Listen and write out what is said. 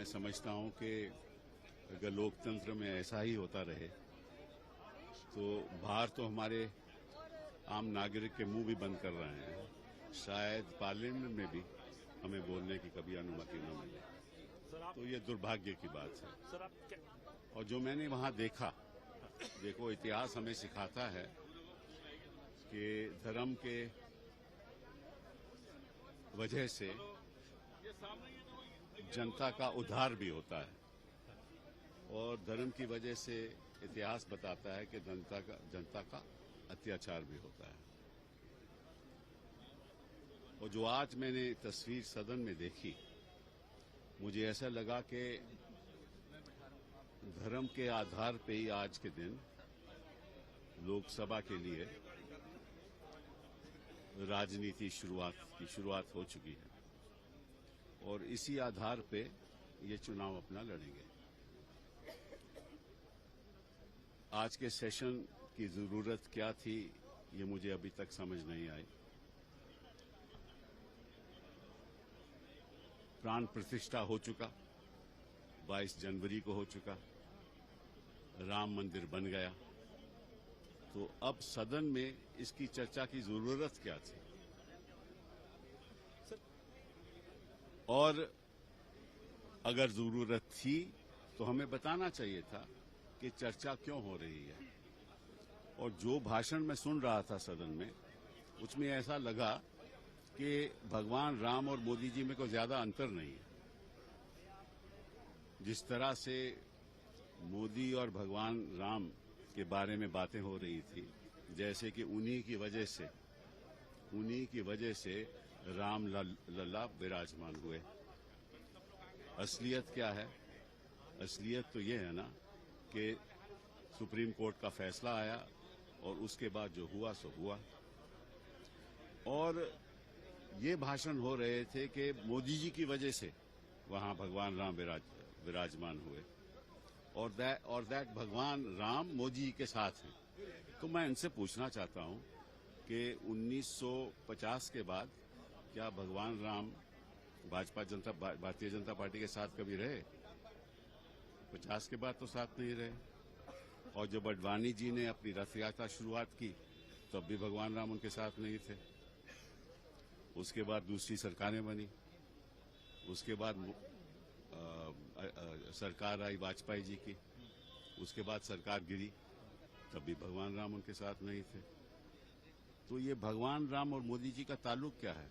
समझता हूं कि अगर लोकतंत्र में ऐसा ही होता रहे तो बाहर तो हमारे आम नागरिक के मुंह भी बंद कर रहे हैं, शायद पार्लियामेंट में भी हमें बोलने की कभी अनुमति न मिले। तो ये दुर्भाग्य की बात है। और जो मैंने वहां देखो इतिहास हमें सिखाता है कि धर्म के वजह से जनता का उद्धार भी होता है और धर्म की वजह से इतिहास बताता है कि जनता का अत्याचार भी होता है। और जो आज मैंने तस्वीर सदन में देखी, मुझे ऐसा लगा कि धर्म के आधार पे ही आज के दिन लोकसभा के लिए राजनीति की शुरुआत हो चुकी है और इसी आधार पे ये चुनाव अपना लड़ेंगे। आज के सेशन की जरूरत क्या थी, ये मुझे अभी तक समझ नहीं आई। प्राण प्रतिष्ठा हो चुका, 22 जनवरी को हो चुका, राम मंदिर बन गया, तो अब सदन में इसकी चर्चा की जरूरत क्या थी? और अगर जरूरत थी तो हमें बताना चाहिए था कि चर्चा क्यों हो रही है। और जो भाषण मैं सुन रहा था सदन में, उसमें ऐसा लगा कि भगवान राम और मोदी जी में कोई ज्यादा अंतर नहीं है। जिस तरह से मोदी और भगवान राम के बारे में बातें हो रही थी, जैसे कि उन्हीं की वजह से राम लल्ला विराजमान हुए। असलियत क्या है? असलियत तो ये है ना कि सुप्रीम कोर्ट का फैसला आया और उसके बाद जो हुआ सो हुआ। और ये भाषण हो रहे थे कि मोदी जी की वजह से वहां भगवान राम विराजमान हुए और दैट भगवान राम मोदी जी के साथ हैं। तो मैं इनसे पूछना चाहता हूं कि 1950 के बाद क्या भगवान राम भारतीय जनता पार्टी के साथ कभी रहे? 50 के बाद तो साथ नहीं रहे। और जब अडवाणी जी ने अपनी रथ यात्रा शुरुआत की तब भी भगवान राम उनके साथ नहीं थे। उसके बाद दूसरी सरकारें बनी, उसके बाद सरकार आई वाजपेयी जी की, उसके बाद सरकार गिरी, तब भी भगवान राम उनके साथ नहीं थे। तो ये भगवान राम और मोदी जी का ताल्लुक क्या है?